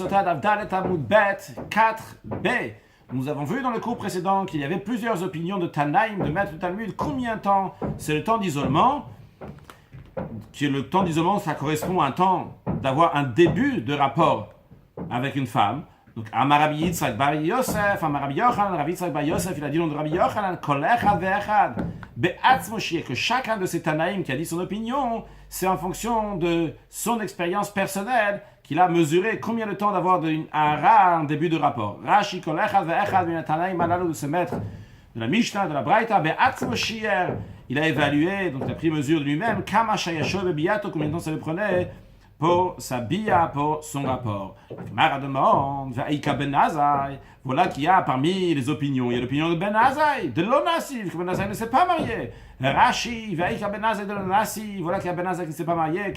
4b. Nous avons vu dans le cours précédent qu'il y avait plusieurs opinions de Tanaïm, de Maître Talmud. Combien de temps c'est le temps d'isolement? Que le temps d'isolement, ça correspond à un temps d'avoir un début de rapport avec une femme. Donc, Amarabi Yitzhak Bar Yosef, Amarabi Yochanan, Rabbi Yitzhak Bar Yosef, il a dit dans le Rabbi Yochanan, Kol echad ve'echad, be'atz Moshe, que chacun de ces Tanaïm qui a dit son opinion, c'est en fonction de son expérience personnelle qu'il a mesuré combien de temps d'avoir un début de rapport. Rashi Kol echad ve'echad, min Tanaïm alalu, de se mettre de la Mishnah, de la Braïta, be'atz Moshe, il a évalué, donc il a pris mesure de lui-même, Kama shayasho be'biyato, combien de temps ça le prenait pour sa bia, pour son rapport. Gemara demande, Vaïka Ben Azai, voilà qu'il y a parmi les opinions. Il y a l'opinion de Ben Azai, de l'Onassif, que Ben Azai ne s'est pas marié. Rashi, Vaïka Ben Azai de l'Onassif, voilà qu'il y a Ben Azai qui ne s'est pas marié,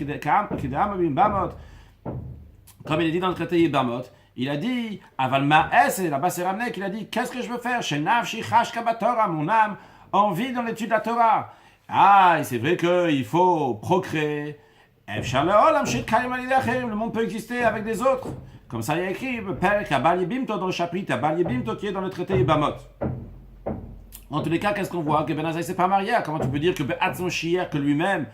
comme il est dit dans le traité Yibamot, il a dit, Aval Ma'es, et là-bas c'est ramené qu'il a dit, qu'est-ce que je veux faire? Shenav Shichash Kabatora, mon âme, en vie dans l'étude de la Torah. Ah, et c'est vrai qu'il faut procréer. Le monde peut exister avec des autres. Comme ça, il y a écrit dans le chapitre Abal Yebimto qui est dans le traité Yibamot. En tous les cas, qu'est-ce qu'on voit? Que Ben Azai ne s'est pas marié. Comment tu peux dire que Be'atzon Shier, que lui-même,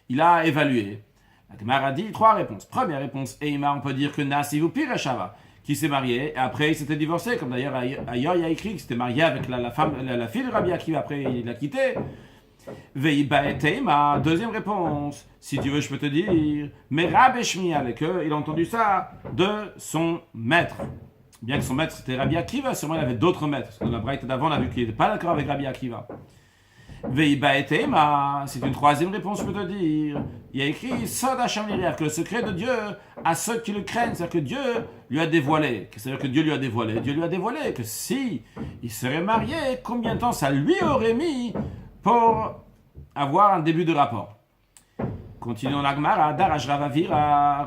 il a évalué? La Gemara dit trois réponses. Première réponse, Eima, on peut dire que Nasi ou Pire Shava, qui s'est marié, et après il s'était divorcé. Comme d'ailleurs, ailleurs, il y a écrit qu'il s'était marié avec la femme, la fille de Rabbi Akiva, après il l'a quitté. Deuxième réponse, si tu veux, je peux te dire, mais Rabbi Shmiel, qu'il a entendu ça de son maître. Bien que son maître c'était Rabbi Akiva, sûrement il avait d'autres maîtres. Dans la Braïta d'avant, on a vu qu'il n'était pas d'accord avec Rabbi Akiva. C'est une troisième réponse, je peux te dire. Il y a écrit Sod Hashem Liriach, que le secret de Dieu à ceux qui le craignent, c'est-à-dire que Dieu lui a dévoilé. C'est-à-dire que Dieu lui a dévoilé. Dieu lui a dévoilé que si il serait marié, combien de temps ça lui aurait mis pour avoir un début de rapport. Continuons la Gemara, Darash Ravavira,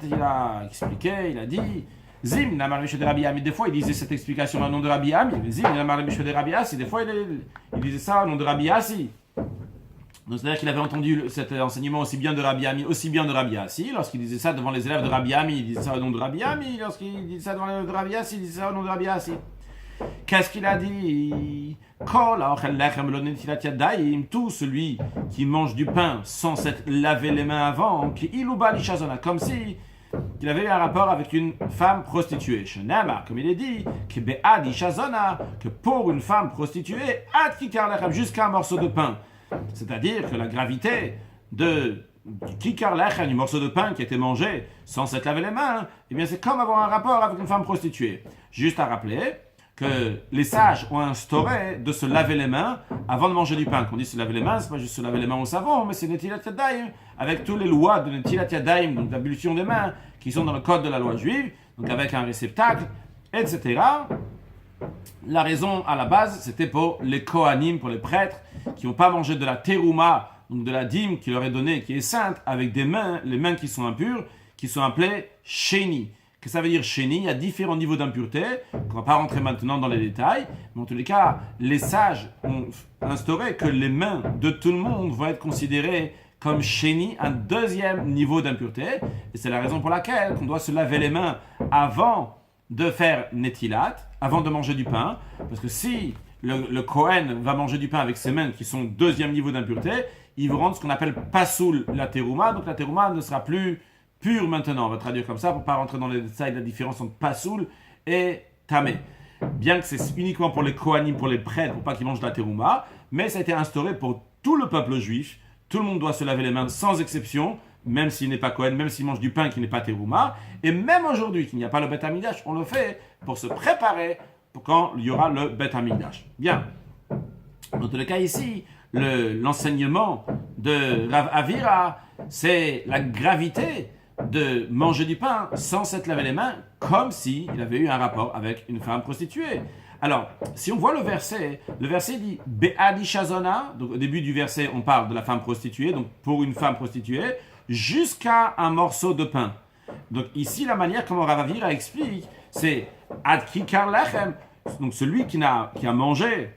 il a expliqué, il a dit, Zim, Namar Mishou de Rabbi Ami, des fois il disait cette explication au nom de Rabbi Ami, Zim, Namar Mishou de Rabbi Asi, des fois il disait ça au nom de Rabbi Asi. Donc c'est-à-dire qu'il avait entendu cet enseignement aussi bien de Rabbi Ami, aussi bien de Rabbi Asi, lorsqu'il disait ça devant les élèves de Rabbi Ami, il disait ça au nom de Rabbi Ami, lorsqu'il disait ça devant les élèves de Rabbi Asi, il disait ça au nom de Rabbi Asi. Qu'est-ce qu'il a dit? Tout celui qui mange du pain sans s'être lavé les mains avant, comme si il avait eu un rapport avec une femme prostituée. Comme il est dit, que pour une femme prostituée, jusqu'à un morceau de pain. C'est-à-dire que la gravité du kikar lechem, du morceau de pain qui a été mangé sans s'être lavé les mains, eh bien c'est comme avoir un rapport avec une femme prostituée. Juste à rappeler que les sages ont instauré de se laver les mains avant de manger du pain. Quand on dit se laver les mains, c'est pas juste se laver les mains au savon, mais c'est Netilat Yadayim, avec toutes les lois de Netilat Yadayim, donc d'ablution des mains, qui sont dans le code de la loi juive, donc avec un réceptacle, etc. La raison à la base, c'était pour les Kohanim, pour les prêtres, qui n'ont pas mangé de la terouma, donc de la dîme qui leur est donnée, qui est sainte, avec des mains, les mains qui sont impures, qui sont appelées Sheni. Que ça veut dire Sheni, il y a différents niveaux d'impureté, qu'on ne va pas rentrer maintenant dans les détails, mais en tous les cas, les sages ont instauré que les mains de tout le monde vont être considérées comme Sheni, un deuxième niveau d'impureté, et c'est la raison pour laquelle on doit se laver les mains avant de faire Netilat, avant de manger du pain, parce que si le Kohen va manger du pain avec ses mains qui sont deuxième niveau d'impureté, il va rendre ce qu'on appelle Pasoul la terouma, donc la terouma ne sera plus pur maintenant, on va traduire comme ça pour ne pas rentrer dans les détails de la différence entre Pasoul et Tamé. Bien que c'est uniquement pour les Kohanim, pour les prêtres, pour pas qu'ils mangent de la terouma, mais ça a été instauré pour tout le peuple juif. Tout le monde doit se laver les mains sans exception, même s'il n'est pas Kohen, même s'il mange du pain qui n'est pas terouma. Et même aujourd'hui, qu'il n'y a pas le Beth Hamikdash, on le fait pour se préparer pour quand il y aura le Beth Hamikdash. Bien. Dans tous les cas ici, l'enseignement de Rav Avira, c'est la gravité de manger du pain sans s'être lavé les mains, comme s'il avait eu un rapport avec une femme prostituée. Alors, si on voit le verset dit Be'adi Shazona, donc au début du verset, on parle de la femme prostituée, donc pour une femme prostituée, jusqu'à un morceau de pain. Donc ici, la manière comment Rav Avira explique, c'est Ad Kikar Lechem, donc celui qui a mangé,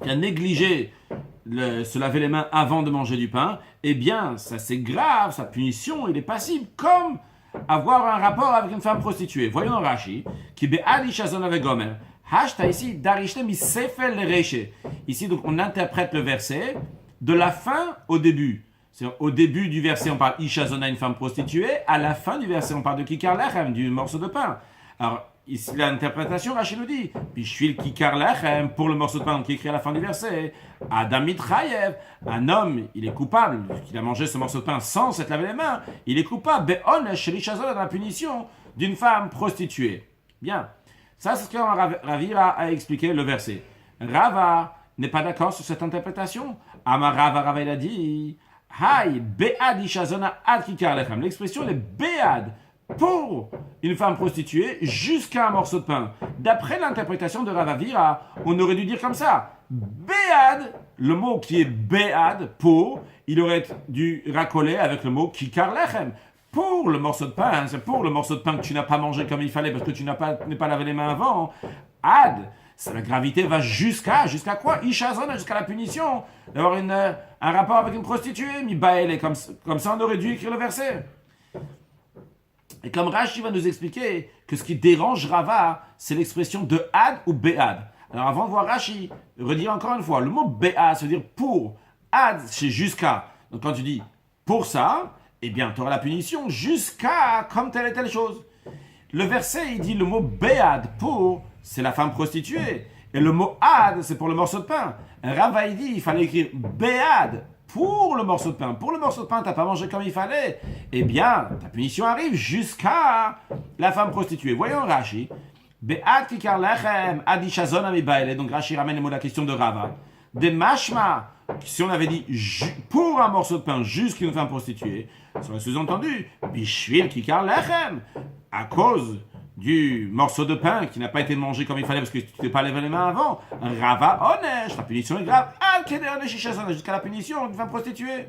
qui a négligé se laver les mains avant de manger du pain, eh bien, ça c'est grave, sa punition, il est passible, comme avoir un rapport avec une femme prostituée. Voyons dans Rashi, qui be'ad isha zona vegomer. Hashta ici, darishte mi sefel lereshe. Ici, donc, on interprète le verset de la fin au début. Au début du verset, on parle isha zona, une femme prostituée. À la fin du verset, on parle de kikar lechem, du morceau de pain. Alors, ici, l'interprétation, Rashi nous dit, Bishvil kikar lechem, pour le morceau de pain qui est écrit à la fin du verset, Adam Mitrayev, un homme, il est coupable, qu'il a mangé ce morceau de pain sans s'être lavé les mains, il est coupable, be'onesh shel-isha-zona, dans la punition d'une femme prostituée. Bien, ça c'est ce que Ravira a expliqué le verset. Rava n'est pas d'accord sur cette interprétation. Amar Rava, il a dit, Hay, be'ad isha-zona ad kikar lechem. L'expression est be'ad, pour une femme prostituée jusqu'à un morceau de pain. D'après l'interprétation de Ravavira, on aurait dû dire comme ça. Béad, le mot qui est béad, pour, il aurait dû racoler avec le mot kikar lechem. Pour le morceau de pain, c'est pour le morceau de pain que tu n'as pas mangé comme il fallait parce que tu n'es pas lavé les mains avant. Ad, la gravité va jusqu'à quoi? Ishazona, jusqu'à la punition d'avoir un rapport avec une prostituée. Mibaël, comme ça on aurait dû écrire le verset. Et comme Rashi va nous expliquer que ce qui dérange Rava, c'est l'expression de ad ou béad. Alors avant de voir Rashi, redire encore une fois, le mot béad, ça veut dire pour. Ad, c'est jusqu'à. Donc quand tu dis pour ça, eh bien tu auras la punition jusqu'à comme telle et telle chose. Le verset, il dit le mot béad pour, c'est la femme prostituée. Et le mot ad, c'est pour le morceau de pain. Rava, il dit, il fallait écrire béad pour le morceau de pain. Pour le morceau de pain, tu n'as pas mangé comme il fallait. Eh bien, ta punition arrive jusqu'à la femme prostituée. Voyons Rashi. Be'ad kikar lechem ad isha zona mibaele. Donc Rashi ramène les mots de la question de Rava. De mashma, si on avait dit pour un morceau de pain jusqu'à une femme prostituée, ça aurait sous-entendu bishvil kikar lechem, à cause du morceau de pain qui n'a pas été mangé comme il fallait parce que tu t'es pas lavé les mains avant. Rava onesh, la punition est grave. Al keder onesh isha zona, jusqu'à la punition d'une femme prostituée.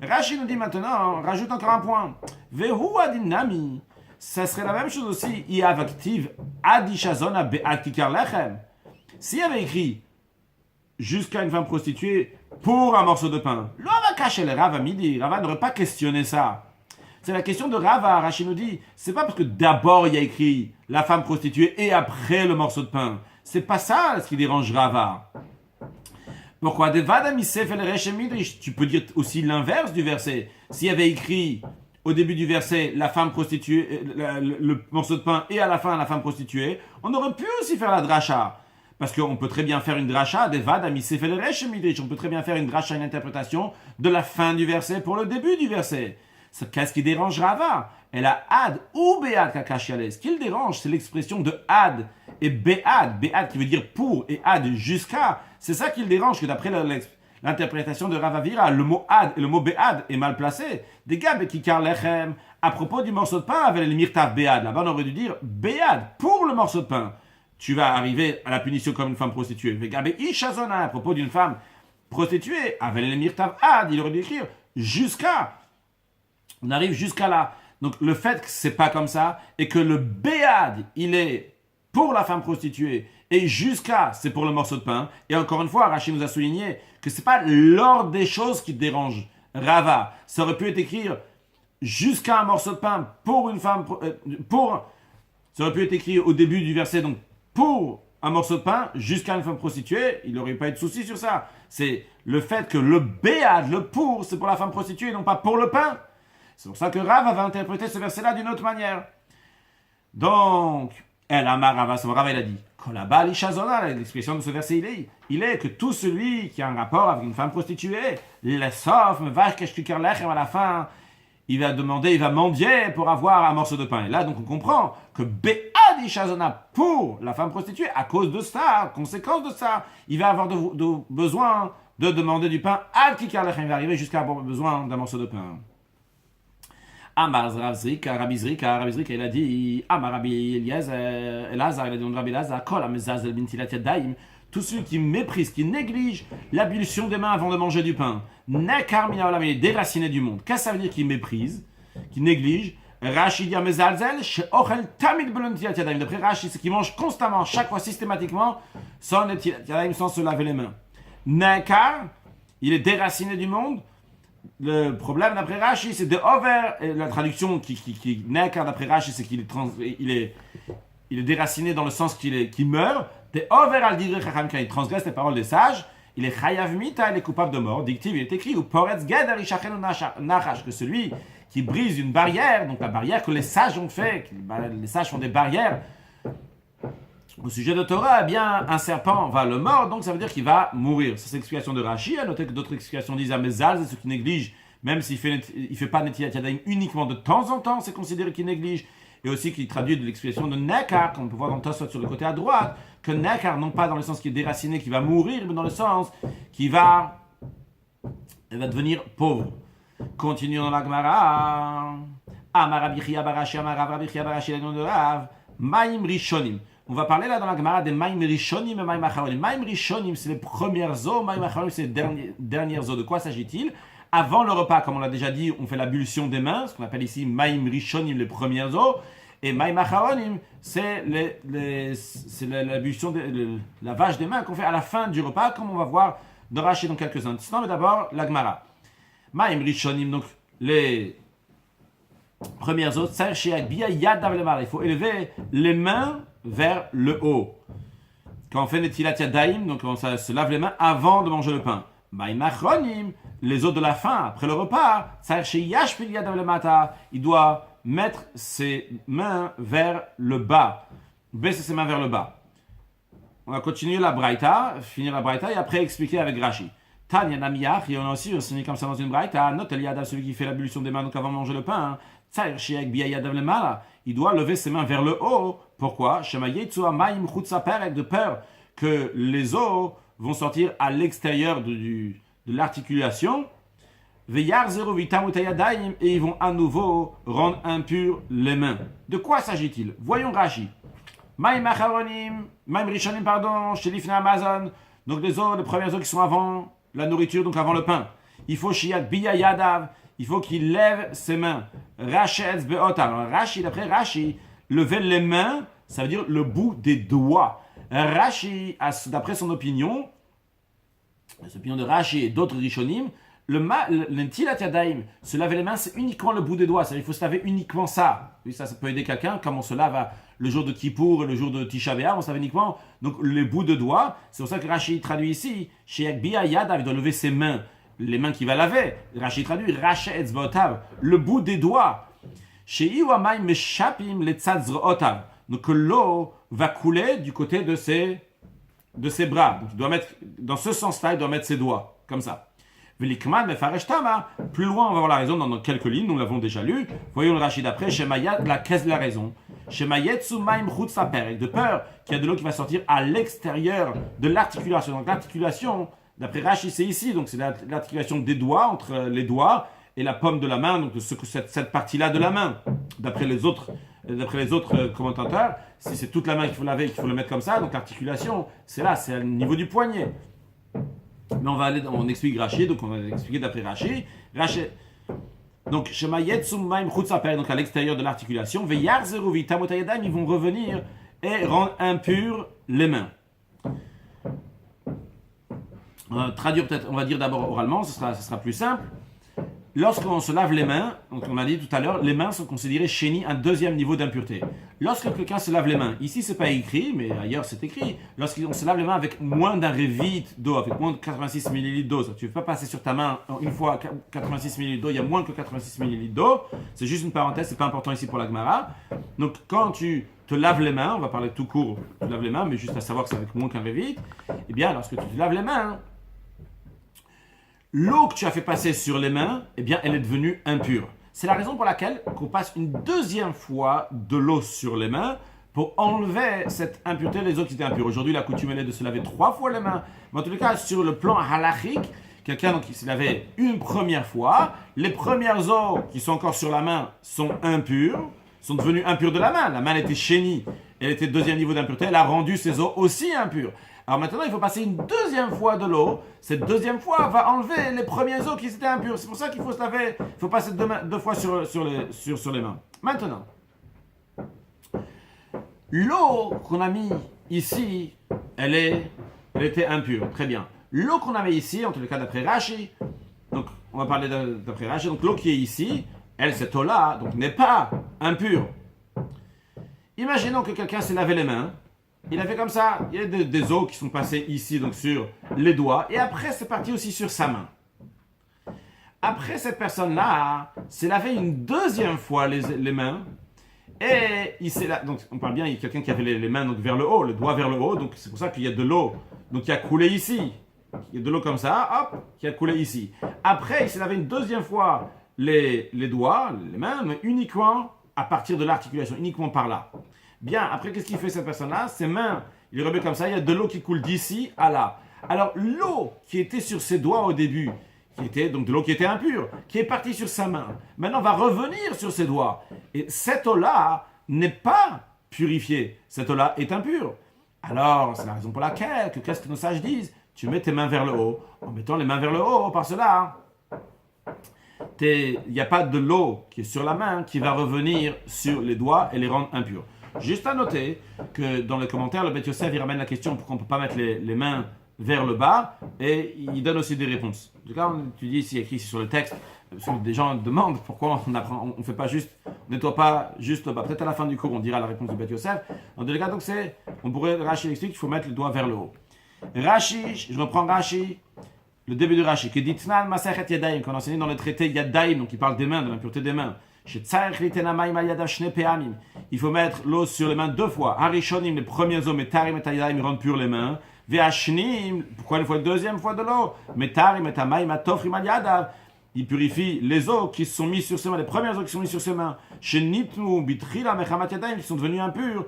Rashi nous dit maintenant, rajoute encore un point. Vehu adinami. Ça serait la même chose aussi, Iavaktiv Adishazona Be'ad Kikar Lechem. S'il y avait écrit jusqu'à une femme prostituée pour un morceau de pain, Rava caché le Rava midi, Rava n'aurait pas questionné ça. C'est la question de Rava, Rashi nous dit, c'est pas parce que d'abord il y a écrit la femme prostituée et après le morceau de pain. C'est pas ça ce qui dérange Rava. Pourquoi? Tu peux dire aussi l'inverse du verset. S'il y avait écrit au début du verset, la femme prostituée, le morceau de pain, et à la fin, la femme prostituée, on aurait pu aussi faire la dracha. Parce qu'on peut très bien faire une dracha, on peut très bien faire une dracha, une interprétation de la fin du verset pour le début du verset. Qu'est-ce qui dérange Rava? Elle a ad ou be'ad kakashiales. Ce qui le dérange, c'est l'expression de ad et be'ad. Be'ad qui veut dire pour et ad jusqu'à. C'est ça qui le dérange, que d'après l'interprétation de Ravavira, le mot ad et le mot be'ad est mal placé. Des gars, kikar lechem, à propos du morceau de pain, avec le mirtav be'ad. Là-bas, on aurait dû dire be'ad, pour le morceau de pain. Tu vas arriver à la punition comme une femme prostituée. Vegabe ishazona, à propos d'une femme prostituée, avec le mirtav ad, il aurait dû écrire jusqu'à. On arrive jusqu'à là. Donc, le fait que c'est pas comme ça, et que le be'ad, il est pour la femme prostituée, et jusqu'à, c'est pour le morceau de pain. Et encore une fois, Rachid nous a souligné que c'est pas l'ordre des choses qui dérange Rava. Ça aurait pu être écrit jusqu'à un morceau de pain pour une femme, ça aurait pu être écrit au début du verset, donc pour un morceau de pain jusqu'à une femme prostituée, il n'aurait pas eu de souci sur ça. C'est le fait que le béad, le pour, c'est pour la femme prostituée, non pas pour le pain. C'est pour ça que Rav va interpréter ce verset-là d'une autre manière. Donc, El Amar Rava, Rava il a dit, Kolabal Ishazona, l'expression de ce verset il est que tout celui qui a un rapport avec une femme prostituée, sauf me vache keshkikar lechem à la fin, il va demander, il va mendier pour avoir un morceau de pain. Et là, donc, on comprend que Be'ad Ishazona pour la femme prostituée, à cause de ça, conséquence de ça, il va avoir besoin de demander du pain al kikar lechem, il va arriver jusqu'à avoir besoin d'un morceau de pain. Amar Rabbi Zrika, il a dit, Amar Rabbi Elazar, il a dit, Rabbi Elazar, Kol Amezaz el Bintilat Yadayim, tous ceux qui méprisent, qui négligent l'ablution des mains avant de manger du pain, Nekar Mina Olam, il est déraciné du monde. Qu'est-ce que ça veut dire qu'ils méprisent, qu'ils négligent? Rashi dit Amezalzel, She'ochel Tamid Belontilat Yadayim. D'après Rashi, c'est qu'ils mangent constamment, chaque fois systématiquement, sans se laver les mains. Nekar, il est déraciné du monde. le problème d'après Rashi, c'est de over, et la traduction qui n'est qu'à d'après Rashi, c'est qu'il il est déraciné dans le sens qu'il meurt. De over al divrei chacham, quand il transgresse les paroles des sages, il est chayav mita, il est coupable de mort. Dictive, il est écrit, ou poretz geder ishachenu nachash, que celui qui brise une barrière, donc la barrière que les sages ont fait, les sages font des barrières au sujet de Torah, eh bien, un serpent va le mordre, donc ça veut dire qu'il va mourir. Ça, c'est l'explication de Rashi. À noter que d'autres explications disent Amezal, c'est ceux qui négligent, même s'il ne fait pas Netilat Yadayim uniquement de temps en temps, c'est considéré qu'il néglige. Et aussi qu'il traduit de l'expression de Nekar, comme on peut voir dans Tosfot sur le côté à droite, que Nekar, non pas dans le sens qui est déraciné, qui va mourir, mais dans le sens qui va devenir pauvre. Continuons dans la Gemara. Amar Rabbi Chia Barashi, Amar Rabbi Chia Barashi, le nom de Rav, Maim Rishonim. On va parler là dans la Gemara des Maim Rishonim et Maim Acharonim. Maim Rishonim, c'est les premières eaux, Maim Acharonim, c'est les dernières eaux. De quoi s'agit-il? Avant le repas, comme on l'a déjà dit, on fait l'ablution des mains, ce qu'on appelle ici Maim Rishonim, les premières eaux. Et Maim Acharonim, c'est l'ablution, le lavage des mains qu'on fait à la fin du repas, comme on va voir dans Rashi dans quelques instants. Mais d'abord, la Gemara. Maim Rishonim, donc les premières eaux, il faut élever les mains vers le haut. Quand on fait Netilat Yadayim, donc on se lave les mains avant de manger le pain. Maim Acharonim, les eaux de la faim, après le repas, il doit mettre ses mains vers le bas, baisser ses mains vers le bas. On va continuer la Braïta, finir la Braïta et après expliquer avec Rashi. Tanya Namiach, et on a aussi enseigné comme ça dans une Braïta, note Eliadav, celui qui fait l'ablution des mains donc avant de manger le pain, il doit lever ses mains vers le haut. Pourquoi? De peur que les os vont sortir à l'extérieur de l'articulation. Et ils vont à nouveau rendre impurs les mains. De quoi s'agit-il? Voyons Rashi. Maim Rishonim, pardon, chez l'Ifna Amazon. Donc les premières os qui sont avant la nourriture, donc avant le pain. Il faut Shiat Biya Yadav. Il faut qu'il lève ses mains. Rachetz Beotam. Rashi, d'après Rashi, lever les mains, ça veut dire le bout des doigts. Rashi, d'après son opinion, l'opinion de Rashi et d'autres Rishonim, le Netilat Yadayim, se laver les mains, c'est uniquement le bout des doigts. C'est-à-dire qu'il faut se laver uniquement ça. Oui, ça peut aider quelqu'un, comme on se lave le jour de Kippour et le jour de Tisha B'Av, on se lave uniquement donc les bouts de doigts. C'est pour ça que Rashi traduit ici, chez Akbiya Yadav, il doit lever ses mains, les mains qu'il va laver. Rashi traduit, Racha Etzbaotav, le bout des doigts. Chez Iwamay Meshapim Letzadzrotav. Donc l'eau va couler du côté de ses bras. Donc il doit mettre, dans ce sens-là, il doit mettre ses doigts, comme ça. Plus loin, on va voir la raison dans quelques lignes, nous l'avons déjà lu. Voyons le Rachid après, qu'est-ce la raison? De peur qu'il y a de l'eau qui va sortir à l'extérieur de l'articulation. Donc l'articulation, d'après Rachid, c'est ici, donc c'est l'articulation des doigts, entre les doigts et la paume de la main, donc cette partie-là de la main. D'après les autres commentateurs, si c'est toute la main qu'il faut laver et qu'il faut le mettre comme ça, donc l'articulation, c'est là, c'est au niveau du poignet. Mais on explique Rashi, donc on va expliquer d'après Rashi. Donc, donc à l'extérieur de l'articulation, ils vont revenir et rendre impures les mains. Traduire peut-être, on va dire d'abord oralement, ce sera plus simple. Lorsqu'on se lave les mains, donc on a dit tout à l'heure, les mains sont considérées chéni, un deuxième niveau d'impureté. Lorsque quelqu'un se lave les mains, ici c'est pas écrit, mais ailleurs c'est écrit, lorsqu'on se lave les mains avec moins d'un révit d'eau, avec moins de 86 ml d'eau, tu ne peux pas passer sur ta main une fois 86 ml d'eau, il y a moins que 86 ml d'eau, c'est juste une parenthèse, c'est pas important ici pour la Gemara. Donc quand tu te laves les mains, on va parler tout court, tu laves les mains, mais juste à savoir que c'est avec moins qu'un révit, eh bien lorsque tu te laves les mains, l'eau que tu as fait passer sur les mains, eh bien, elle est devenue impure. C'est la raison pour laquelle on passe une deuxième fois de l'eau sur les mains pour enlever cette impureté, les eaux qui étaient impures. Aujourd'hui, la coutume est de se laver 3 fois les mains. Mais en tout cas, sur le plan halachique, quelqu'un qui se lavait une première fois, les premières eaux qui sont encore sur la main sont impures, sont devenues impures de la main. La main elle était chénie, elle était deuxième niveau d'impureté, elle a rendu ses eaux aussi impures. Alors maintenant, il faut passer une deuxième fois de l'eau. Cette deuxième fois va enlever les premières eaux qui étaient impures. C'est pour ça qu'il faut se laver. Il faut passer deux fois sur les mains. Maintenant, l'eau qu'on a mis ici, elle était impure. Très bien. L'eau qu'on a mis ici, en tout cas d'après Rashi, donc on va parler d'après Rashi, donc l'eau qui est ici, elle, cette eau-là, donc n'est pas impure. Imaginons que quelqu'un s'est lavé les mains, il a fait comme ça, il y a des eaux qui sont passées ici, donc sur les doigts, et après c'est parti aussi sur sa main. Après cette personne-là s'est lavé une deuxième fois les mains, et il s'est donc on parle bien, il y a quelqu'un qui avait les mains donc vers le haut, le doigt vers le haut, donc c'est pour ça qu'il y a de l'eau, donc qui a coulé ici. Il y a de l'eau comme ça, hop, qui a coulé ici. Après, il s'est lavé une deuxième fois les doigts, les mains, mais uniquement à partir de l'articulation, uniquement par là. Bien, après, qu'est-ce qu'il fait cette personne-là? Ses mains, il les remet comme ça, il y a de l'eau qui coule d'ici à là. Alors, l'eau qui était sur ses doigts au début, qui était donc de l'eau qui était impure, qui est partie sur sa main, maintenant va revenir sur ses doigts. Et cette eau-là n'est pas purifiée, cette eau-là est impure. Alors, c'est la raison pour laquelle, qu'est-ce que nos sages disent? Tu mets tes mains vers le haut. En mettant les mains vers le haut, par cela, il n'y a pas de l'eau qui est sur la main qui va revenir sur les doigts et les rendre impurs. Juste à noter que dans les commentaires, le Beth Yosef il ramène la question pourquoi on ne peut pas mettre les mains vers le bas et il donne aussi des réponses. En tout cas, tu dis ici, écrit ici sur le texte, des gens demandent pourquoi on fait pas juste, on nettoie pas juste le bas. Peut-être à la fin du cours, on dira la réponse du Beth Yosef. Dans tous les cas, donc on pourrait Rashi explique qu'il faut mettre les doigts vers le haut. Rashi, je reprends Rashi, le début de Rashi, qui dit Tnan Masechet Yadayim, qu'on a enseigné dans le traité Yadayim, donc il parle des mains, de l'impureté des mains. Il faut mettre l'eau sur les mains deux fois. Harishonim, les premiers eaux, Metarim et Yadayim rendent pures les mains. Veashnim, pourquoi il faut une deuxième fois de l'eau? Metarim et Tamayim Atofrim al Yadav. Il purifie les eaux qui se sont mises sur ses mains, les premières eaux qui sont mises sur ses mains. Shenitnu Bitrila Mechamat Yadayim, qui sont devenues impures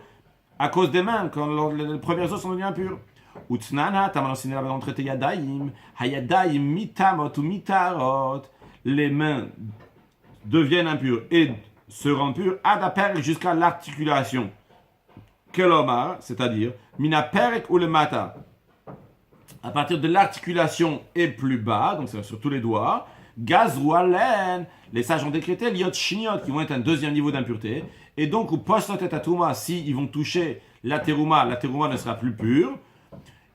à cause des mains, quand les premières eaux sont devenues impures. Utnana, t'as enseigné là-bas dans le traité Yadayim, Hayadayim mitamot ou mitarot, les mains deviennent impures et se rendent pures, adaperek jusqu'à l'articulation. Kelomar, c'est-à-dire, minaperek ou le mata, à partir de l'articulation et plus bas, donc c'est sur tous les doigts, gazrou alen, les sages ont décrété liot shiniot, qui vont être un deuxième niveau d'impureté, et donc, ou postot et atuma, si ils vont toucher la terouma ne sera plus pure.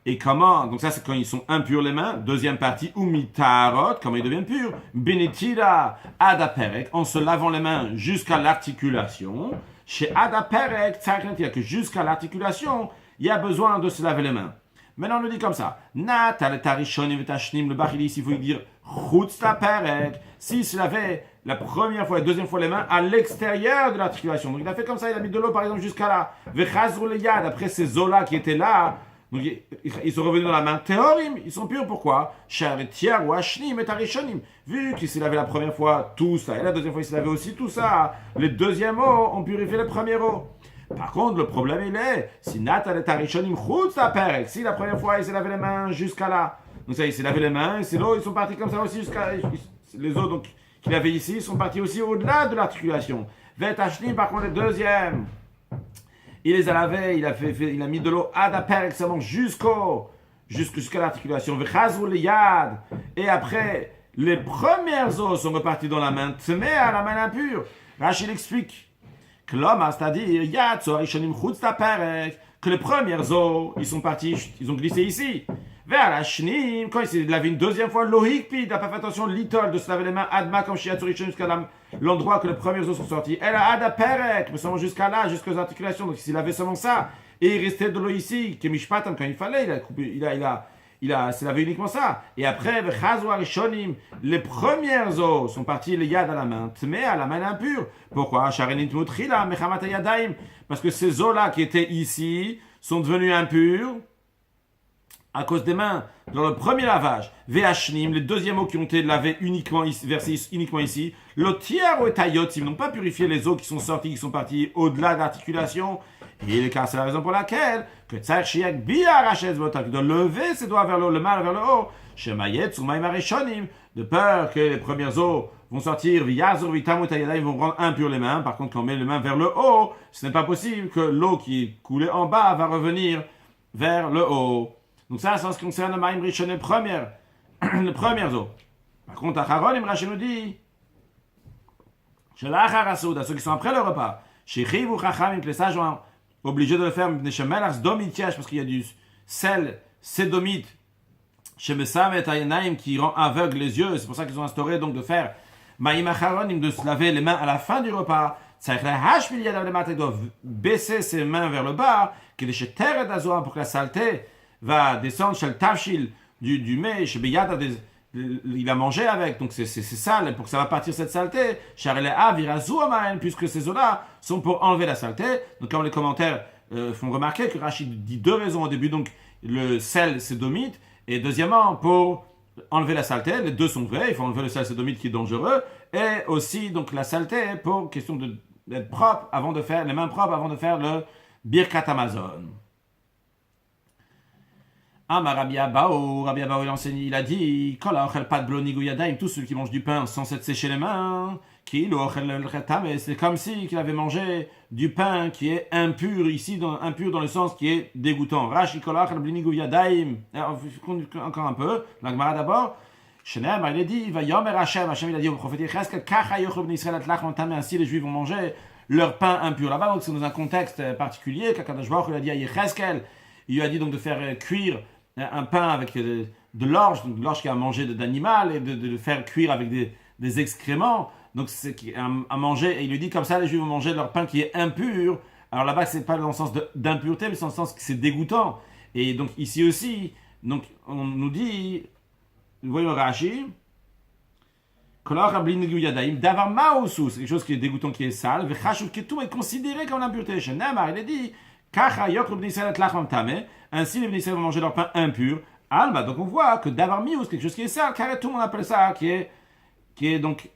Et comment? Donc ça, c'est quand ils sont impurs les mains. Deuxième partie, ou mitarot, comment ils deviennent purs. Benetira, adaperek, en se lavant les mains jusqu'à l'articulation. Chez adaperek, il y a que jusqu'à l'articulation, il y a besoin de se laver les mains. Maintenant, on le dit comme ça. Nat, tarishonim vetashnim, le bachilis, il faut dire chutz taperek. S'il se lavait la première fois et la deuxième fois les mains à l'extérieur de l'articulation. Donc il a fait comme ça, il a mis de l'eau par exemple jusqu'à là. Vechazrou le yad, après ces eaux-là qui étaient là. Donc, ils sont revenus dans la main. Théorim, ils sont purs. Pourquoi? Charetiar ou Ashnim et Tarishonim. Vu qu'il s'est lavé la première fois tout ça, et la deuxième fois il s'est lavé aussi tout ça, les deuxièmes eaux ont purifié les premières eaux. Par contre, le problème il est, si Natal et Tarishonim chutz taperek, si la première fois il s'est lavé les mains jusqu'à là, donc ça il s'est lavé les mains, et c'est l'eau, ils sont partis comme ça aussi jusqu'à. Les eaux donc qu'il avait ici sont partis aussi au-delà de l'articulation. Vet Ashnim, par contre, les deuxièmes. Il les a lavés, il a mis de l'eau adaperek seulement jusqu'à l'articulation. Vechazrou le yad. Et après, les premières eaux sont reparties dans la main, tmé à la main impure. Rachid explique que l'homme, c'est-à-dire yad soarishonim chutz taperek, que les premières eaux, ils sont partis, ils ont glissé ici. Vers la shnim, quand il s'est lavé une deuxième fois, lohikpi, n'a pas fait attention, l'itol, de se laver les mains, adma comme shiatsurishon jusqu'à l'endroit que les premières eaux sont sorties. Elle a adaperek, mais seulement jusqu'à là, jusqu'aux articulations. Donc s'il avait seulement ça, et il restait de l'eau ici, kemishpatan, quand il fallait, il s'est lavé uniquement ça. Et après, vechazou arishonim, les premières eaux sont parties, les yad à la main, tmé à la main impure. Pourquoi? Sharenit mutrila, mechamat yadaim. Parce que ces eaux-là qui étaient ici sont devenues impures à cause des mains. Dans le premier lavage, Veashnim, les deuxièmes eaux qui ont été lavées uniquement ici, versées uniquement ici, l'otiar ou etayot, ils n'ont pas purifié les eaux qui sont sorties, qui sont parties au-delà de l'articulation. Et c'est la raison pour laquelle que Tzar Shiak Bia Rachez Botak, de lever ses doigts vers le haut, le mal vers le haut, Shemayet Sumayim Arishonim, de peur que les premières eaux vont sortir, Viyazur Vitamut Ayadayim, vont rendre impures les mains. Par contre, quand on met les mains vers le haut, ce n'est pas possible que l'eau qui coulait en bas va revenir vers le haut. Donc ça, c'est en ce qui concerne le Maïm Rishon, les premières eaux. Par contre, à Charonim, Rashi nous dit, chez l'Acharasoud, à ceux qui sont après le repas, chez Chivu Chachamim, que les sages ont obligé de le faire, parce qu'il y a du sel sédomite Shemesam et Ayanaim, qui rend aveugle les yeux. C'est pour ça qu'ils ont instauré donc de faire Maïm Acharonim, de se laver les mains à la fin du repas. Ils doivent baisser ses mains vers le bas, pour que la saleté va descendre chez le tafshil du mets, chez Beyada, il a mangé avec, donc c'est sale, pour que ça va partir cette saleté, puisque ces eaux-là sont pour enlever la saleté. Donc comme les commentaires font remarquer que Rachid dit deux raisons au début, donc le sel sédomite, et deuxièmement pour enlever la saleté, les deux sont vrais, il faut enlever le sel sédomite qui est dangereux, et aussi donc la saleté pour question d'être propre avant de faire, les mains propres avant de faire le Birkat Hamazon. Rabbi Abaou il enseigne, il a dit tous ceux qui mangent du pain sans s'être séché les mains, c'est comme si qu'il avait mangé du pain qui est impur ici, impur dans le sens qui est dégoûtant. Rashi encore un peu, la Gemara d'abord. Il a dit, Hashem il a dit au prophète ainsi les Juifs vont manger leur pain impur. Là-bas, donc c'est dans un contexte particulier qu'Akadosh Baruch Hu a dit à Yecheskel, il lui a dit donc de faire cuire un pain avec de l'orge, donc de l'orge qui a mangé d'animal, et de le faire cuire avec des excréments. Donc c'est à manger, et il lui dit comme ça les Juifs vont manger leur pain qui est impur. Alors là-bas, c'est pas dans le sens d'impureté, mais c'est dans le sens que c'est dégoûtant. Et donc ici aussi, donc on nous dit, voyons Rashi, d'avoir maoussou, c'est quelque chose qui est dégoûtant, qui est sale, et tout est considéré comme l'impureté. Il a dit, ainsi les Bénissés vont manger leur pain impur. Alma, donc on voit que d'avoir mious, quelque chose qui est sale, car tout le monde appelle ça qui est donc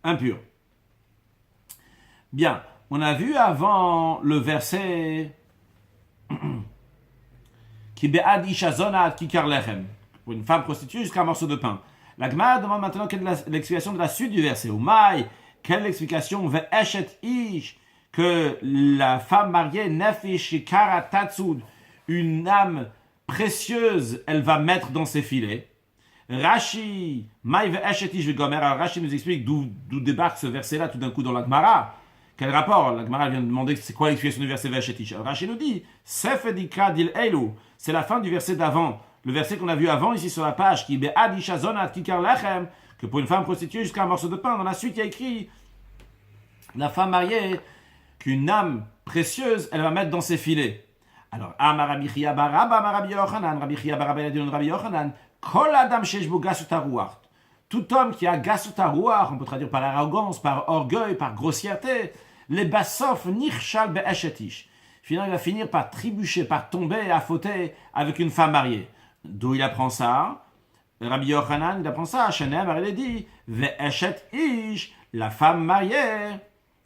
impur. Bien, on a vu avant le verset qui be'ad isha zonat kikar lechem, pour une femme prostituée jusqu'à un morceau de pain. La Gemara demande maintenant quelle est l'explication de la suite du verset. Umaï, quelle est l'explication ve'eshet ish, que la femme mariée nefesh shikara tatsud, une âme précieuse, elle va mettre dans ses filets. Rashi, maï ve'eshet ish ve'gomer. Alors Rashi nous explique d'où débarque ce verset-là tout d'un coup dans la Gemara. Quel rapport? La Gemara vient de demander c'est quoi l'explication du verset ve'eshet ish. Alors Rashi nous dit, sefedika dil eilu, c'est la fin du verset d'avant. Le verset qu'on a vu avant ici sur la page, qui be'ad isha zonat kikar lechem, que pour une femme prostituée jusqu'à un morceau de pain. Dans la suite, il y a écrit la femme mariée qu'une âme précieuse, elle va mettre dans ses filets. Alors, Rabbi Chia bar Rabba, Rabbi Yochanan, Rabbi Chia bar Rabba, il a dit Rabbi Yochanan, Kol Adam sheshbo gasut haruach. Tout homme qui a gasut haruach, on peut traduire par arrogance, par orgueil, par grossièreté, les basof nirchal be'eshet ish. Finalement, il va finir par trébucher, par tomber, à fauter avec une femme mariée. D'où il apprend ça? Rabbi Yochanan, il apprend ça. Shenem, il a dit, ve'eshet ish, la femme mariée,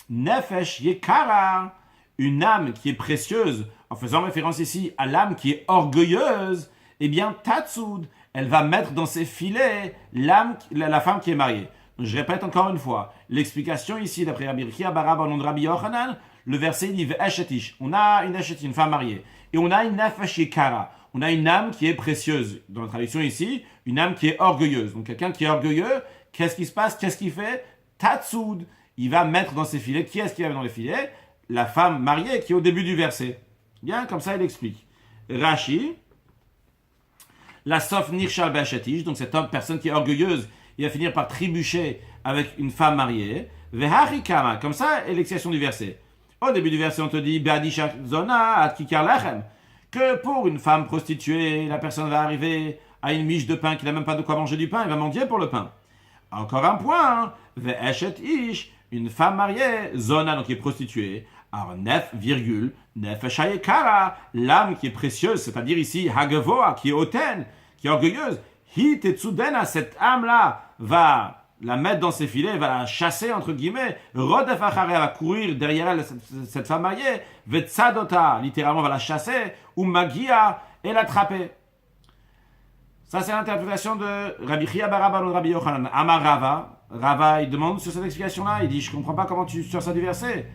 nefesh yekara, une âme qui est précieuse, en faisant référence ici à l'âme qui est orgueilleuse, eh bien, tatsud, elle va mettre dans ses filets la femme qui est mariée. Donc, je répète encore une fois, l'explication ici, d'après Rabbi Chia bar Rabba, au nom de Rabbi Yochanan, le verset dit ve'eshet ish. On a une eshet, une femme mariée, et on a une nefesh yekara. On a une âme qui est précieuse. Dans la traduction ici, une âme qui est orgueilleuse. Donc quelqu'un qui est orgueilleux, qu'est-ce qui se passe? Qu'est-ce qu'il fait? Tatsud. Il va mettre dans ses filets. Qui est-ce qui va dans les filets? La femme mariée qui est au début du verset. Bien, comme ça il explique. Rashi, la sof nirshal be'ashetish, donc cette personne qui est orgueilleuse, il va finir par trébucher avec une femme mariée. Ve'harikama, comme ça est l'explication du verset. Au début du verset, on te dit be'adisha zona at kikar lechem, que pour une femme prostituée, la personne va arriver à une miche de pain, qu'il n'a même pas de quoi manger du pain, elle va mendier pour le pain. Encore un point, ve'eshet ish, une femme mariée, zona, donc qui est prostituée, alors nefesh hayekara, l'âme qui est précieuse, c'est-à-dire ici hagavoa, qui est hautaine, qui est orgueilleuse, hi tetsudena, cette âme-là va la mettre dans ses filets, va la chasser, entre guillemets, rodef achareh, va courir derrière elle, cette femme mariée, vetsadota, littéralement va la chasser, ou magia, et l'attraper. Ça, c'est l'interprétation de Rabbi Chia bar Rabba, Rabbi Yochanan. Amar Rava, Rava, il demande sur cette explication-là, il dit, je ne comprends pas comment tu sors ça du verset.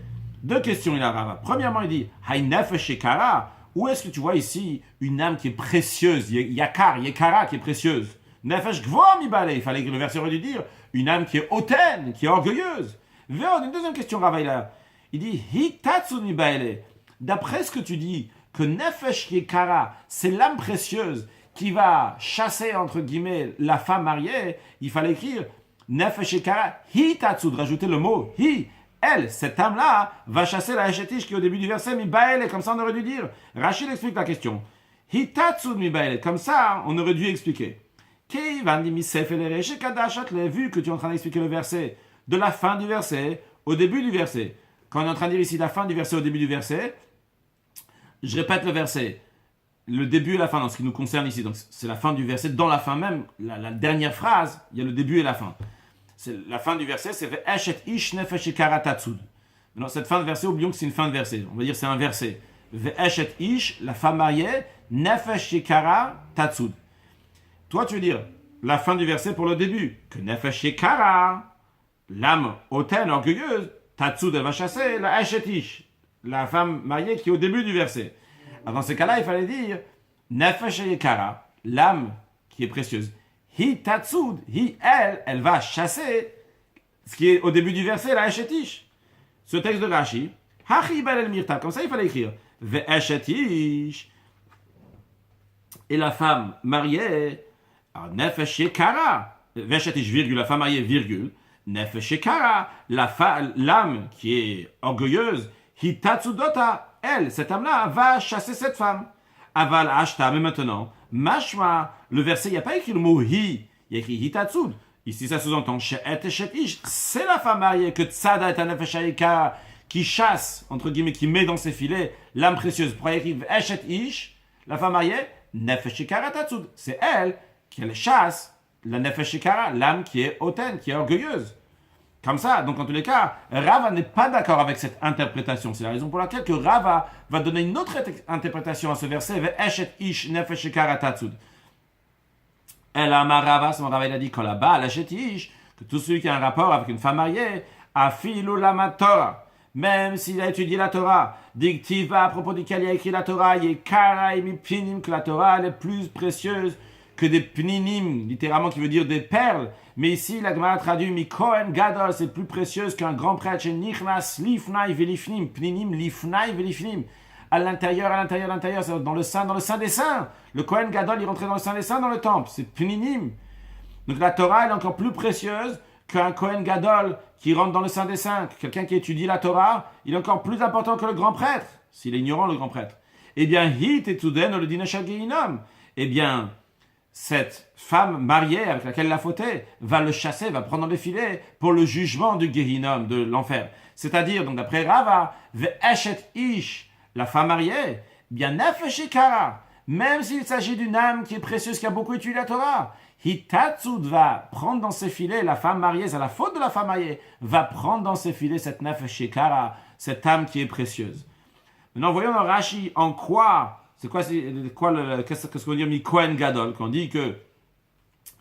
Deux questions, il a Rava. Premièrement, il dit, hay nefesh shekara, où est-ce que tu vois ici une âme qui est précieuse, yekara, qui est précieuse. Nefesh gvoa mi balei, il fallait que le verset aurait dû dire, une âme qui est hautaine, qui est orgueilleuse. Veod, une deuxième question, Rava, il dit, hitatsu mi balei, d'après ce que tu dis, que nefesh yekara, c'est l'âme précieuse, qui va chasser, entre guillemets, la femme mariée, il fallait écrire Nefesh Shekara hi tatsud, rajouter le mot hi. Elle, cette âme-là, va chasser la Eshetish qui est au début du verset, mi baele, comme ça on aurait dû dire. Rachid explique la question. Hi tatsud mi baele, comme ça on aurait dû expliquer. Vu que tu es en train d'expliquer le verset, de la fin du verset au début du verset. Quand on est en train de dire ici la fin du verset au début du verset, je répète le verset. Le début et la fin, dans ce qui nous concerne ici. Donc c'est la fin du verset. Dans la fin même, la dernière phrase, il y a le début et la fin. C'est la fin du verset, c'est Ve'eshet ish nefesh shekara tatsud. Maintenant, cette fin de verset, oublions que c'est une fin de verset. On va dire que c'est un verset. Ve'eshet ish, la femme mariée, nefesh shekara tatsud. Toi, tu veux dire la fin du verset pour le début. Que nefesh shekara, l'âme hautaine, orgueilleuse, tatsud, elle va chasser la eshet ish, la femme mariée qui est au début du verset. Alors, dans ces cas-là, il fallait dire nefesh shekara, l'âme qui est précieuse. Hi tatsud, hi elle va chasser ce qui est au début du verset, la eshetish. Ce texte de Rashi, hachi bel el mirta, comme ça il fallait écrire. Ve eshetish. Et la femme mariée, nefesh shekara, ve eshetish, virgule, la femme mariée, virgule, nefesh shekara, l'âme qui est orgueilleuse, hi tatsudota, elle, cette âme-là, va chasser cette femme. Aval ashta, mais maintenant, mashma, le verset, il n'y a pas écrit le mot hi, il y a écrit hitatsud. Ici, ça sous-entend she'et et she'ish. C'est la femme mariée que tsada et anefesh haïka qui chasse, entre guillemets, qui met dans ses filets l'âme précieuse. Pour écrire eshet ish, la femme mariée, nefesh shekara tatsud. C'est elle qui chasse la nefesh shekara, l'âme qui est hautaine, qui est orgueilleuse. Comme ça, donc en tous les cas, Rava n'est pas d'accord avec cette interprétation. C'est la raison pour laquelle que Rava va donner une autre interprétation à ce verset. Ve'eshet ish nefesh shekara tatsud. El amar Rava, son Rava il a dit quand là-bas, l'eshet ish, que tout celui qui a un rapport avec une femme mariée, afilu lama Torah, même s'il a étudié la Torah, dictiva à propos duquel il a écrit la Torah, yekara imi pinim, que la Torah elle est plus précieuse que des pninim, littéralement qui veut dire des perles. Mais ici, la Gemara traduit mi Kohen Gadol, c'est plus précieuse qu'un grand prêtre. Chez Nichnas lifnai velifnim, pninim lifnai velifnim. À l'intérieur, c'est dans le sein des saints. Le Kohen Gadol, il rentrait dans le sein des saints dans le temple. C'est pninim. Donc la Torah, elle est encore plus précieuse qu'un Kohen Gadol qui rentre dans le sein des saints. Quelqu'un qui étudie la Torah, il est encore plus important que le grand prêtre, s'il est ignorant, le grand prêtre. Eh bien, hit et tuden le dinashal geinom. Eh bien, cette femme mariée avec laquelle il a fauté va le chasser, va prendre dans les filets pour le jugement du Gehinnom, de l'enfer. C'est-à-dire, donc d'après Rava, ve'eshet ish, la femme mariée, bien nefesh shekara, même s'il s'agit d'une âme qui est précieuse, qui a beaucoup étudié la Torah, hitatsud va prendre dans ses filets la femme mariée, c'est la faute de la femme mariée, va prendre dans ses filets cette nefesh shekara, cette âme qui est précieuse. Maintenant, voyons dans Rashi en quoi. Qu'est-ce qu'on dit mi Kohen Gadol, qu'on dit que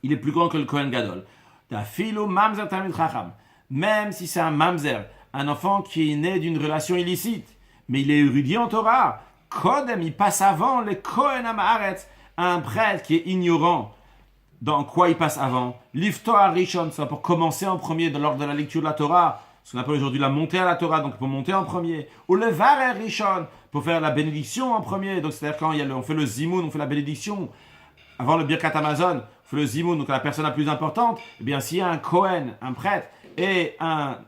il est plus grand que le Kohen Gadol. D'afilo mamzer tamid chacham. Même si c'est un mamzer, un enfant qui est né d'une relation illicite, mais il est érudit en Torah. Kodem, il passe avant les Kohen Amaretz, un prêtre qui est ignorant. Dans quoi il passe avant? Lifto Arishon, c'est pour commencer en premier lors de la lecture de la Torah. Ce qu'on appelle aujourd'hui la montée à la Torah, donc pour monter en premier. Ou le Varer Rishon, pour faire la bénédiction en premier. Donc c'est-à-dire quand on fait le Zimoun, on fait la bénédiction. Avant le Birkat Hamazon, on fait le Zimoun, donc la personne la plus importante. Eh bien, s'il y a un Kohen, un prêtre, et un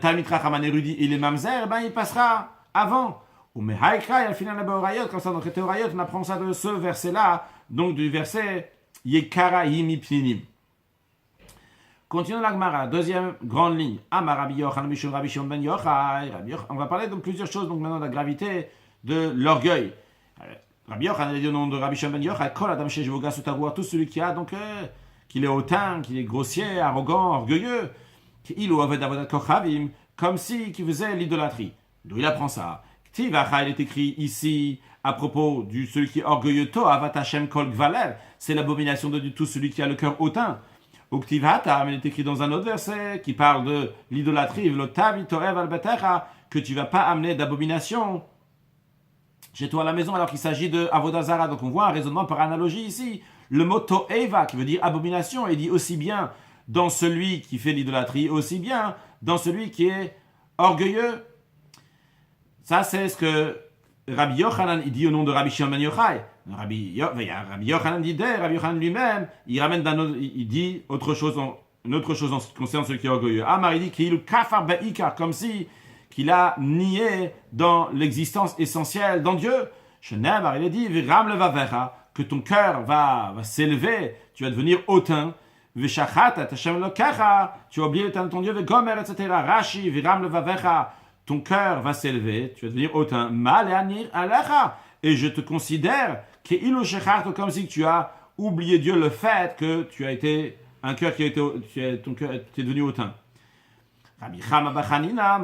Talmid Chacham, un érudit, il est mamzer, eh bien, il passera avant. Ou Mehaïkra, et al final, comme ça, donc les Théorayot, on apprend ça de ce verset-là, donc du verset Yekara Yimi Pninim. Continuons la Gemara, deuxième grande ligne. Amar Rabbi Yochanan Mishum Rabbi Shimon ben Yochai. On va parler de plusieurs choses, donc maintenant de la gravité de l'orgueil. Rabbi Yochanan a dit au nom de Rabbi Shimon ben Yochai, Kol Adam Shejvoga Sotarua, tout celui qui a donc qu'il est hautain, qu'il est grossier, arrogant, orgueilleux, qu'il ou aved avodat kochavim, comme si qui faisait l'idolâtrie. D'où il apprend ça. Ktivacha, il est écrit ici à propos de celui qui est orgueilleux, To avat Hashem kol gvaler, c'est l'abomination de tout celui qui a le cœur hautain. Uktivata, il est écrit dans un autre verset qui parle de l'idolâtrie, que tu ne vas pas amener d'abomination chez toi à la maison alors qu'il s'agit de Avodah Zara. Donc on voit un raisonnement par analogie ici. Le mot To'eva qui veut dire abomination est dit aussi bien dans celui qui fait l'idolâtrie, aussi bien dans celui qui est orgueilleux. Ça c'est ce que Rabbi Yochanan, il dit au nom de Rabbi Shimon ben Yochai. Rabbi Yochanan dit Rabbi Yochanan lui-même, il ramène il dit une autre chose en ce qui concerne celui qui est orgueilleux. Amar, il dit qu'il kafar be'ikar, comme si qu'il a nié dans l'existence essentielle dans Dieu. Shenemar, il a dit Viram levavecha, que ton cœur va s'élever, tu vas devenir hautain. Veshachat Hashem lokacha, tu as oublié ton Dieu, vegomer, etc. Rashi, Viram levavecha, ton cœur va s'élever, tu vas devenir hautain. Maleanir alecha, et je te considère comme si tu as oublié Dieu, le fait que tu as été un cœur ton cœur est devenu hautain. Rabbi Chama bar Chanina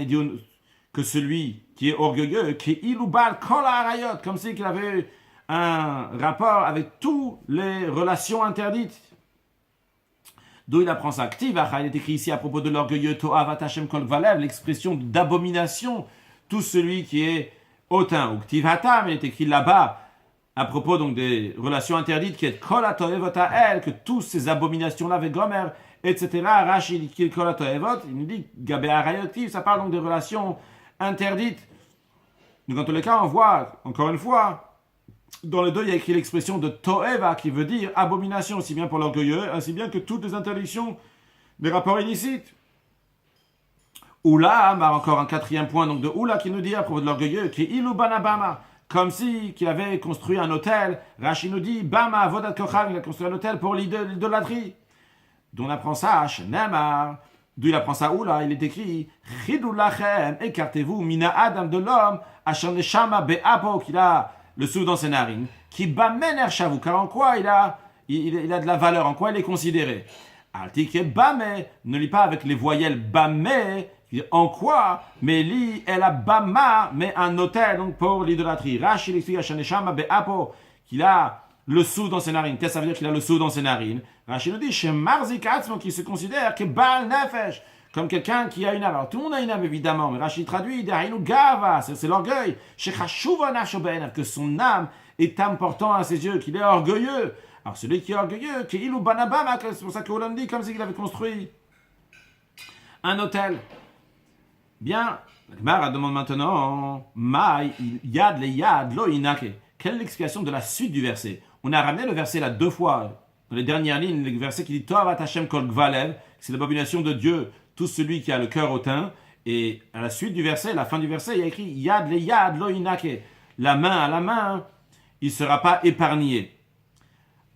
dit que celui qui est orgueilleux, qui est ilubal kol harayot, comme si qu'il avait un rapport avec toutes les relations interdites. D'où il apprend ça. Il est écrit ici à propos de l'orgueilleux, To'avat Hashem kol gvalev, l'expression d'abomination, tout celui qui est hautain. Ou Ktiv Hatam, il est écrit là-bas, à propos donc des relations interdites, qui est Kol HaTo'evot Ha'el, que tous ces abominations-là, Vegomer, etc. Rashi dit qu'il Kol HaTo'evot, il nous dit Gabé Harayotiv, ça parle donc des relations interdites. Donc dans tous les cas, on voit, encore une fois, dans les deux, il y a écrit l'expression de To'eva, qui veut dire abomination, aussi bien pour l'orgueilleux, ainsi bien que toutes les interdictions des rapports illicites. Oula, encore un quatrième point donc de Oula qui nous dit à propos de l'orgueilleux, qui est Ilubanabama, comme si qu'il avait construit un hôtel. Rashi nous dit Bama Vodat Kochav, il a construit un hôtel pour l'idolâtrie. D'où on apprend ça, Shenemar. D'où il apprend ça Oula, il est écrit Chidou lachem, écartez-vous, mina Adam de l'homme, Asher Neshama Be'apo, qu'il a le sou dans ses narines, qui Bamen Shavu, car en quoi il a de la valeur, en quoi il est considéré. Altike Bame, ne lit pas avec les voyelles Bame, en quoi, mais lit elle a Bama, mais un hôtel donc pour l'idolâtrie. Rashi explique à Shaneshama Be'apo qu'il a le sou dans ses narines. Qu'est-ce que ça veut dire qu'il a le sou dans ses narines? Rashi nous dit chez Marzik Atzmo, qui se considère que Baal Nefesh, comme quelqu'un qui a une âme. Alors tout le monde a une âme évidemment, mais Rashi traduit Dainu Gava, c'est l'orgueil. Chez Chashuva Nashoben, que son âme est important à ses yeux, qu'il est orgueilleux. Alors celui qui est orgueilleux, qui est Ilu Banabama, c'est pour ça que Olam dit comme s'il avait construit un hôtel. Bien, la Gemara demande maintenant Maï Yad le Yad lo inake. Quelle est l'explication de la suite du verset? On a ramené le verset là deux fois dans les dernières lignes, le verset qui dit To'avat Hashem kol gvalev, c'est l'abomination de Dieu, tout celui qui a le cœur hautain. Et à la suite du verset, la fin du verset, il y a écrit Yad le Yad lo inake. La main à la main, il ne sera pas épargné.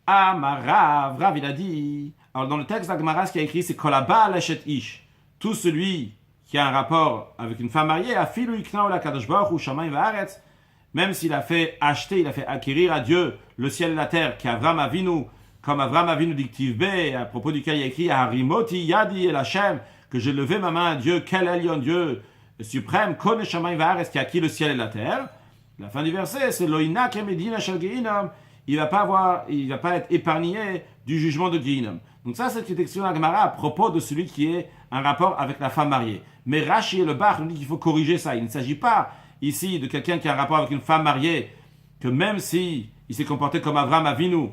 Amarav, Rav il a dit. Alors dans le texte d'Agmara, ce qui a écrit, c'est Kolaba lechet ish. Tout celui qui a un rapport avec une femme mariée, afilu iknao la kadosh baruch hu shamayim va'aretz, même s'il a fait acheter, il a fait acquérir à Dieu le ciel et la terre, qu'Avram Avinu, comme Avram Avinu dictive B, à propos duquel il y a écrit Harimoti Yadi El Hashem, que j'ai levé ma main à Dieu, quel Elion, Dieu suprême, Kone Shamayim va'aretz, qui a acquis le ciel et la terre. La fin du verset, c'est Loïna Kemedina Shel Geinam, il va pas être épargné du jugement de Geinam. Donc ça, c'est une expression d'Agmara à propos de celui qui est un rapport avec la femme mariée. Mais Rashi et le Bach nous disent qu'il faut corriger ça. Il ne s'agit pas ici de quelqu'un qui a un rapport avec une femme mariée, que même si il s'est comporté comme Avram Avinu,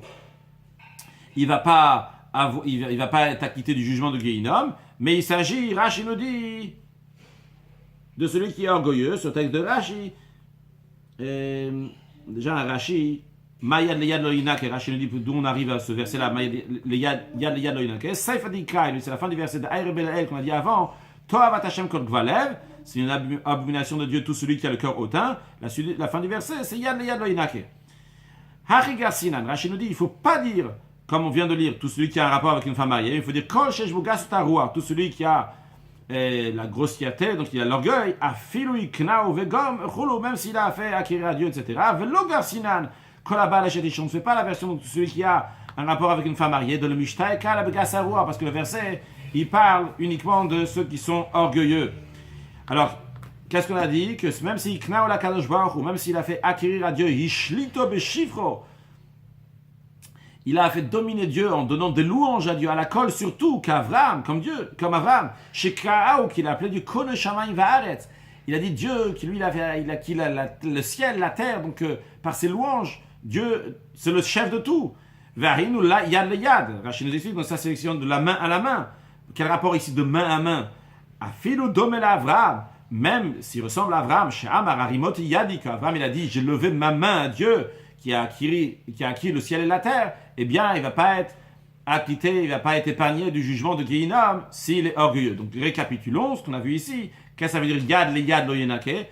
il va pas être acquitté du jugement de Geinam, mais il s'agit, Rashi nous dit, de celui qui est orgueilleux, ce texte de Rashi. Déjà un Rashi, Mayad le Yad lo Inak, et Rashi nous dit d'où on arrive à ce verset-là, Mayad le Yad lo Inak. Saifadikra, c'est la fin du verset de Ayrebel qu'on a dit avant, To'avat Hashem kol gvalev, c'est une abomination de Dieu, tout celui qui a le cœur hautain. La fin du verset, c'est Yad le Yad lo Inak. Hariga Sinan, Rashi nous dit, il ne faut pas dire, comme on vient de lire, tout celui qui a un rapport avec une femme mariée, il faut dire Kol sheshbugas tarua, tout celui qui a la grossièreté, donc il a l'orgueil, afilu iknao vegom chulu, même s'il a fait acquérir à Dieu, etc. Velogar Sinan, kolaba lachetishon, on ne fait pas la version de celui qui a un rapport avec une femme mariée, de le mishtae kala begasarua, parce que le verset, il parle uniquement de ceux qui sont orgueilleux. Alors, qu'est-ce qu'on a dit? Que même s'il knao la kadosh baruch hu, même s'il a fait acquérir à Dieu, hishlito beshifro, il a fait dominer Dieu en donnant des louanges à Dieu, à la colle surtout, qu'Avram, comme Avram, chez Kraou, qu'il a appelé du Kone Shamayim Va'aretz. Il a dit Dieu, qui lui, il a acquis le ciel, la terre, donc par ses louanges, Dieu, c'est le chef de tout. Varinu la yad le yad. Rachid nous explique dans sa sélection de la main à la main. Quel rapport ici de main à main? Afilu domel Avram, même s'il ressemble à Abraham, chez Amar Harimot Yadi, qu'Abraham il a dit, j'ai levé ma main à Dieu qui a acquis le ciel et la terre, eh bien, il ne va pas être acquitté, il ne va pas être épargné du jugement de Gehinnom s'il est orgueilleux. Donc, récapitulons ce qu'on a vu ici. Qu'est-ce que ça veut dire Yad le Yad lo Yinake?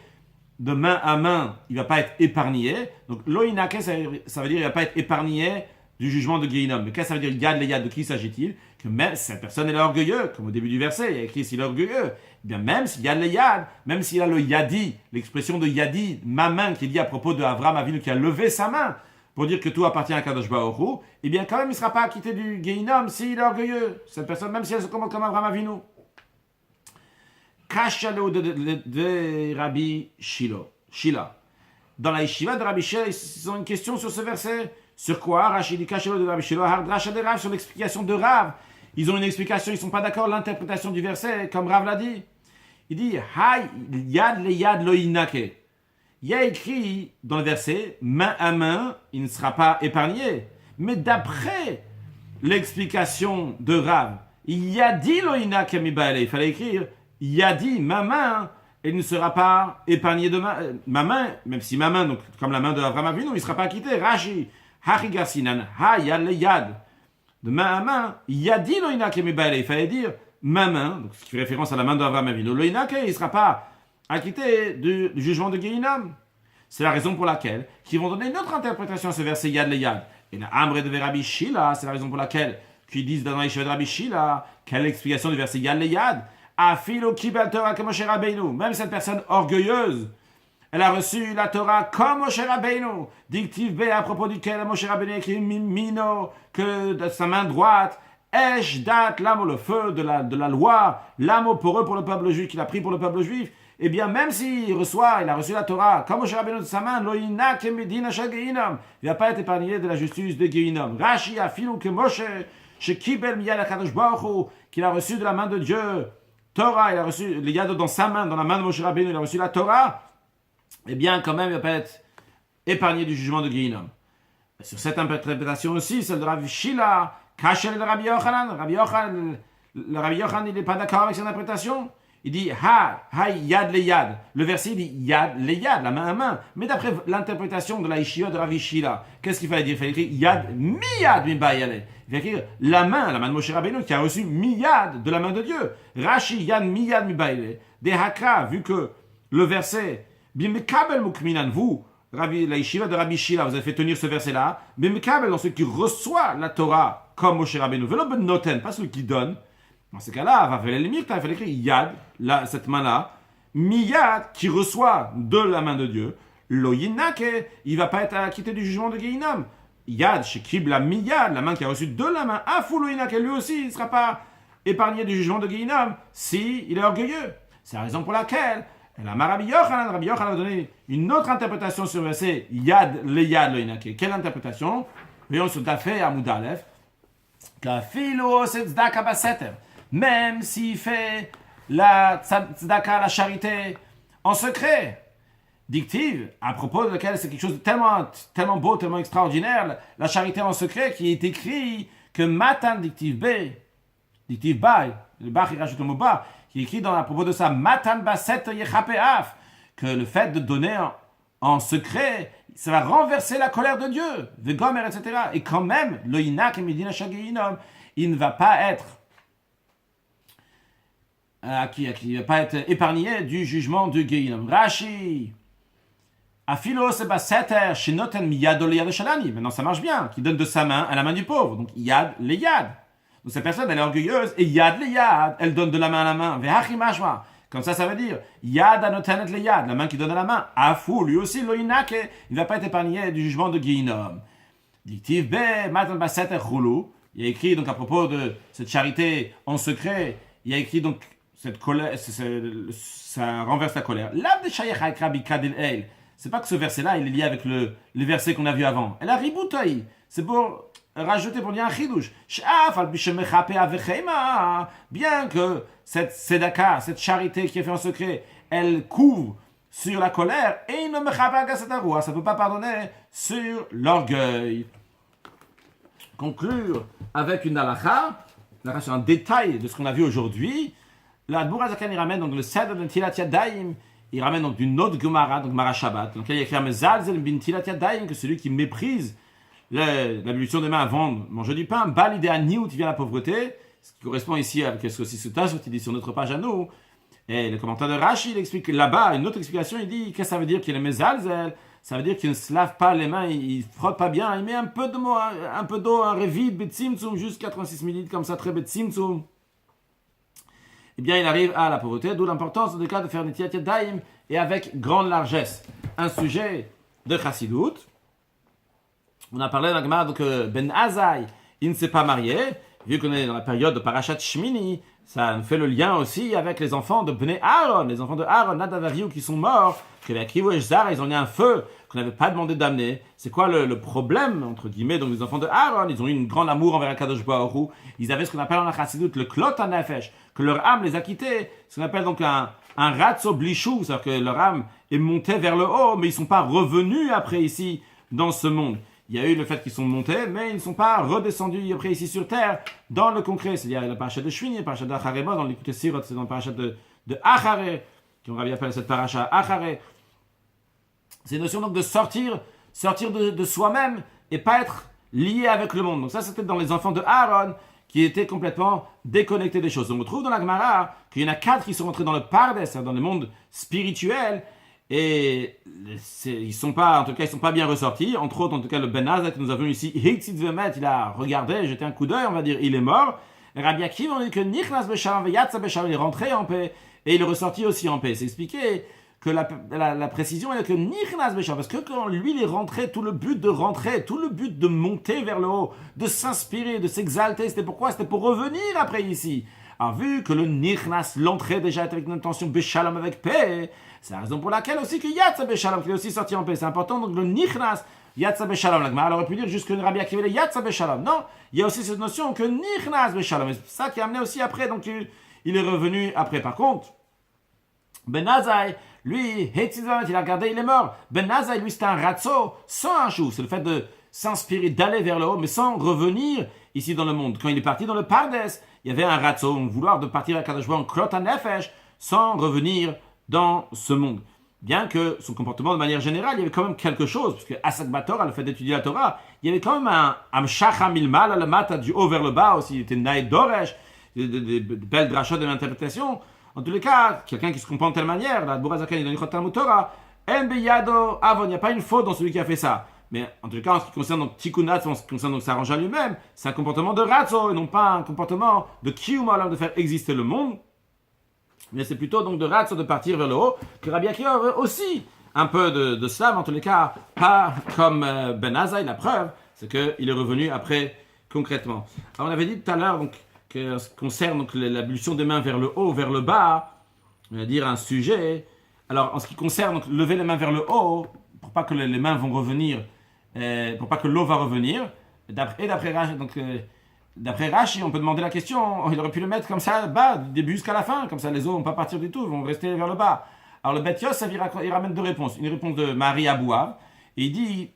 De main à main, il ne va pas être épargné. Donc, lo Yinake, ça veut dire qu'il ne va pas être épargné du jugement de Gehinnom. Mais qu'est-ce que ça veut dire Yad le Yad? De qui s'agit-il? Que même si cette personne est orgueilleuse, comme au début du verset, il y a écrit s'il est orgueilleux, eh bien même s'il y a le Yad, même s'il a le Yadi, l'expression de Yadi, ma main qui est dit à propos de Avraham Avinu qui a levé sa main pour dire que tout appartient à Kadosh Baruch Hu, eh bien quand même il ne sera pas acquitté du Gehinnom s'il est orgueilleux. Cette personne, même si elle se comporte comme Avraham Avinu. Kachalo de Rabbi Shila. Dans la yeshiva de Rabbi Shila, ils ont une question sur ce verset. Sur quoi Rashi dit Kachalo de Rabbi Shila, Hardracha de Rav, sur l'explication de Rav. Ils ont une explication, ils ne sont pas d'accord l'interprétation du verset, comme Rav l'a dit. Il dit Hay yad le yad lo yinake. Il y a écrit dans le verset main à main, il ne sera pas épargné. Mais d'après l'explication de Rav, yadi lo yinake mi ba'aleh, il fallait écrire yadi, ma main, elle ne sera pas épargnée de ma main, même si ma main, donc comme la main de Avraham Avinu, il ne sera pas acquitté. Rashi, Hachigasinan, ha yad le yad. De main à main, yadi lo yinake mi ba'aleh, il fallait dire ma main, donc ce qui fait référence à la main d'Avraham Avinu. Lo yinake, il ne sera pas acquitté du jugement de Gehinnom. C'est la raison pour laquelle ils vont donner une autre interprétation à ce verset Yad le Yad. Et la Amre de Rabbi Shila, c'est la raison pour laquelle qu'ils disent dans la yeshiva de Rabbi Shila, quelle est l'explication du verset Yad le Yad? Afilo kibel Torah comme Moshe Rabbeinu. Même cette personne orgueilleuse, elle a reçu la Torah comme Moshe Rabbeinu. Dictive B à propos duquel Moshe Rabbeinu écrit Mino, que de sa main droite, Esh dat l'amo, le feu de la loi, l'amo pour eux, pour le peuple juif, qu'il a pris pour le peuple juif. Eh bien, même s'il a reçu la Torah, comme Moshe Rabbeinu de sa main, lo yinak medina shel Gehinnom, il ne va pas être épargné de la justice de Gehinnom. Rashi afilu que Moshe, shekibel miyad HaKadosh Baruch Hu, qu'il a reçu de la main de Dieu, Torah, il a reçu le yad dans sa main, dans la main de Moshe Rabbeinu, il a reçu la Torah, eh bien, quand même, il ne va pas être épargné du jugement de Gehinnom. Sur cette interprétation aussi, celle de Rabbi Shila, Kachel de Rabbi Yochanan, le Rabbi Yochanan, il n'est pas d'accord avec cette interprétation. Il dit yad le yad. Le verset dit yad le yad, la main à main. Mais d'après l'interprétation de la yeshiva de Rabbi Shila, qu'est-ce qu'il fallait dire? Il fallait écrire yad miyad mi ba'aleh. Il fallait écrire la main de Moshe Rabbeinu qui a reçu miyad de la main de Dieu. Rashi yad miyad mi ba'aleh. De Hakra, vu que le verset bimekabel mukminan, vous, la yeshiva de Rabbi Shila, vous avez fait tenir ce verset-là. Bimekabel, dans ceux qui reçoit la Torah comme Moshe Rabbeinu. Velo ben noten, pas celui qui donne. Dans ce cas-là, il fallait écrire Yad, cette main-là, Miyad, qui reçoit de la main de Dieu, Lo Yinake, il ne va pas être acquitté du jugement de Gehinnom. Yad, Shekib, la Miyad, la main qui a reçu de la main, Afou Lo Yinake, lui aussi, il ne sera pas épargné du jugement de Gehinnom s'il est orgueilleux. C'est la raison pour laquelle Rabbi Yochanan a donné une autre interprétation sur le verset Yad, le Yad, Lo Yinake. Quelle interprétation? Voyons sur Dafé Amoud Aleph. Kafilo, c'est Tzedaka Baseter. Même s'il fait la tzedaka, la charité, en secret. Dictive, à propos de laquelle c'est quelque chose de tellement beau, tellement extraordinaire, la charité en secret, qui est écrit que Matan dictive B, dictive Ba, le Bach il rajoute le mot Ba, qui est écrit à propos de ça, Matan Baset Yechapeaf, que le fait de donner en secret, ça va renverser la colère de Dieu, de Gomer, etc. Et quand même, le Yinak et Medina shel Gehinnom, il ne va pas être qui ne va pas être épargné du jugement de Gehinnom. Rashi, Afilo sebaseter shenoten miyad le yad shalani. Maintenant ça marche bien, qui donne de sa main à la main du pauvre. Donc yad le yad. Donc cette personne elle est orgueilleuse et yad le yad, elle donne de la main à la main. Vehachi mashma. Comme ça veut dire yad anotenet le yad, la main qui donne à la main. Afu lui aussi lo yinake, il ne va pas être épargné du jugement de Gehinnom. Dictive B, matan baseter chulu. Il y a écrit donc à propos de cette charité en secret, il y a écrit donc cette colère, ça renverse la colère. C'est pas que ce verset-là, il est lié avec le verset qu'on a vu avant. Elle a riboutaï. C'est pour rajouter, pour dire un chidouche. Bien que cette tzedaka, cette charité qui est faite en secret, elle couvre sur la colère, et il ne me ça ne peut pas pardonner sur l'orgueil. Conclure avec une halakha, sur un détail de ce qu'on a vu aujourd'hui. l'Admour Azakan, il ramène donc le Seder de Netilat Yadayim, il ramène donc d'une autre Gemara, donc Gemara Shabbat, donc il y a écrit Mezalzel bin Netilat Yadayim, que celui qui méprise l'ablution des mains avant de manger du pain, Balidé à Niout, il vient la pauvreté, ce qui correspond ici avec ce que Sotashot il dit sur notre page à nous. Et le commentaire de Rashi, il explique là-bas, une autre explication, il dit, qu'est-ce que ça veut dire qu'il est Mezalzel? Ça veut dire qu'il ne se lave pas les mains, il frotte pas bien, il met un peu d'eau, un revit, betzimtzum, juste 86 ml, comme ça, très betzimtzum. Eh bien, il arrive à la pauvreté, d'où l'importance, en tout cas, de faire Netilat Yadayim, et avec grande largesse. Un sujet de Chassidut. On a parlé dans la Gemara, donc Ben Azai, il ne s'est pas marié, vu qu'on est dans la période de Parashat Shmini, ça fait le lien aussi avec les enfants de Bnei Aaron, les enfants de Aaron, Nadav Avihu, qui sont morts, que les Akrivu et Zara, ils ont eu un feu qu'on n'avait pas demandé d'amener. C'est quoi le problème, entre guillemets, donc les enfants de Aaron, ils ont eu une grande amour envers Akadosh Baruch Hu, ils avaient ce qu'on appelle en Chassidut le Klot HaNefesh, que leur âme les a quittés, ce qu'on appelle donc un Ratzo Blishou, c'est-à-dire que leur âme est montée vers le haut, mais ils ne sont pas revenus après ici, dans ce monde. Il y a eu le fait qu'ils sont montés, mais ils ne sont pas redescendus après ici sur terre, dans le concret. C'est-à-dire la paracha de Shvini, la paracha d'Achareba, dans l'écoute Sirot, c'est dans la paracha de Achare, qui on va bien appeler cette paracha Achare. C'est une notion donc de sortir de soi-même et pas être lié avec le monde. Donc ça, c'était dans les enfants de Aaron, qui étaient complètement déconnectés des choses. On retrouve dans la Gemara qu'il y en a 4 qui sont rentrés dans le Pardes, dans le monde spirituel, et ils sont pas bien ressortis. Entre autres, en tout cas, le Ben Azai que nous avons ici, il a regardé, jeté un coup d'œil, on va dire, il est mort. Et Rabbi Akiva, on dit que Nichnas Beshalom ve Yatsa Beshalom, il est rentré en paix et il est ressorti aussi en paix. C'est expliqué que la précision est que Nichnas Beshalom, parce que quand lui il est rentré, tout le but de monter vers le haut, de s'inspirer, de s'exalter, c'était pourquoi? C'était pour revenir après ici. Alors vu que le Nichnas, l'entrée déjà était avec une intention Beshalom, avec paix, c'est la raison pour laquelle aussi que Yatsa Beshalom, qu'il est aussi sorti en paix. C'est important, donc le Nichnas, Yatsa Beshalom. La Gemara aurait pu dire juste que Rabbi Akiva est Yatsa Beshalom. Non, il y a aussi cette notion que Nichnas Beshalom. C'est ça qui a amené aussi après, donc il est revenu après. Par contre, Ben Azai, lui, il a regardé, il est mort. Ben Azai, lui, c'était un ratso sans un chou. C'est le fait de s'inspirer, d'aller vers le haut, mais sans revenir ici dans le monde. Quand il est parti dans le Pardes, il y avait un ratso, un vouloir de partir à Kadosh Baruch Hu en Klot HaNefesh, sans revenir dans ce monde. Bien que son comportement de manière générale, il y avait quand même quelque chose, parce que Asad Batora, le fait d'étudier la Torah, il y avait quand même un Amshacha Milmal, le mat du haut vers le bas aussi, il était Naïd Doresh, de belles drachot de l'interprétation. En tous les cas, quelqu'un qui se comprend de telle manière, la Bourazakan, il donne une Talmud Torah, En Beyado Avon, il n'y a pas une faute dans celui qui a fait ça. Mais en tous les cas, en ce qui concerne donc Tikunat, en ce qui concerne donc s'arranger à lui-même, c'est un comportement de Ratzo, et non pas un comportement de Kiyuma, de faire exister le monde. Mais c'est plutôt donc de Ratzo, de partir vers le haut, que Rabbi Akiva avait aussi un peu de cela, mais en tous les cas, pas comme Ben Azai, la preuve, c'est qu'il est revenu après concrètement. Alors on avait dit tout à l'heure, donc, que ce qui concerne donc, l'ablution des mains vers le haut, vers le bas, on va dire un sujet. Alors en ce qui concerne donc, lever les mains vers le haut, pour pas que les mains vont revenir, pour pas que l'eau va revenir, d'après Rashi, on peut demander la question, il aurait pu le mettre comme ça, bas, du début jusqu'à la fin, comme ça les eaux vont pas partir du tout, ils vont rester vers le bas. Alors le Bet Yosef, il ramène deux réponses. Une réponse de Marie Abouav, et il dit,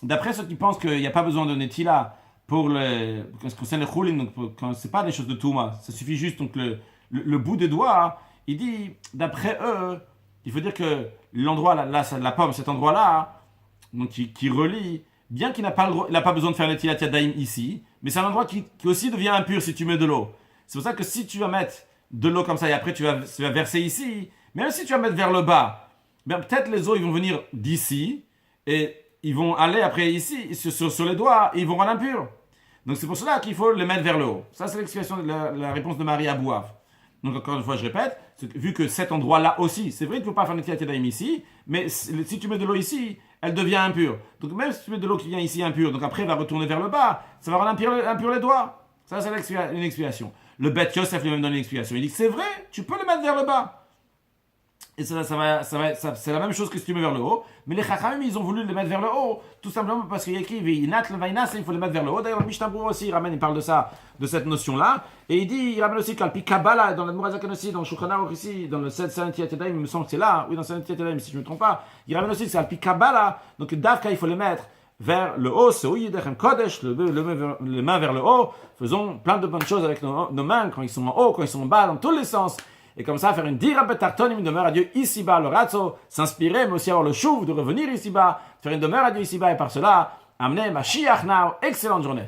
d'après ceux qui pensent qu'il n'y a pas besoin de Netila pour ce qui concerne le Choulin, donc quand c'est pas des choses de Touma, ça suffit juste donc le bout des doigts, il dit, d'après eux, il faut dire que l'endroit, là la pomme, cet endroit-là, donc qui relie, bien qu'il n'a pas besoin de faire Netila Yadayim ici, mais c'est un endroit qui aussi devient impur si tu mets de l'eau. C'est pour ça que si tu vas mettre de l'eau comme ça et après tu vas verser ici, même si tu vas mettre vers le bas, ben peut-être les eaux ils vont venir d'ici et ils vont aller après ici sur les doigts et ils vont rendre impurs. Donc c'est pour cela qu'il faut les mettre vers le haut. Ça c'est l'explication de la réponse de Marie Abouav. Donc encore une fois je répète, vu que cet endroit-là aussi, c'est vrai qu'il ne faut pas faire Netilat Yadayim ici, mais si tu mets de l'eau ici, elle devient impure. Donc même si tu mets de l'eau qui vient ici impure, donc après elle va retourner vers le bas, ça va rendre impur les doigts. Ça c'est une explication. Le Bet Yosef lui-même donne une explication. Il dit que c'est vrai, tu peux le mettre vers le bas. Et c'est la même chose que si tu mets vers le haut. Mais les Chachamim, ils ont voulu le mettre vers le haut, tout simplement parce qu'il y a écrit il faut le mettre vers le haut. D'ailleurs, le Mishnah Berurah aussi, il parle de ça, de cette notion-là. Et il ramène aussi qu'Alpi Kabbalah, dans la Mourazakan aussi, dans le Shulchan Aruch ici, dans le 7 Netilat Yadayim, il me semble que c'est là, oui, dans le Netilat Yadayim, si je ne me trompe pas, il ramène aussi que c'est Alpi Kabbalah, donc Davka, il faut le mettre vers le haut, c'est Yidechem Kodesh, les mains vers le haut, faisons plein de bonnes choses avec nos mains, quand ils sont en haut, quand ils sont en bas, dans tous les sens. et comme ça faire une dira betartonim, une demeure à Dieu ici-bas, le razzo, s'inspirer, mais aussi avoir le chouv de revenir ici-bas, faire une demeure à Dieu ici-bas, et par cela, amener Mashiach now. Excellente journée.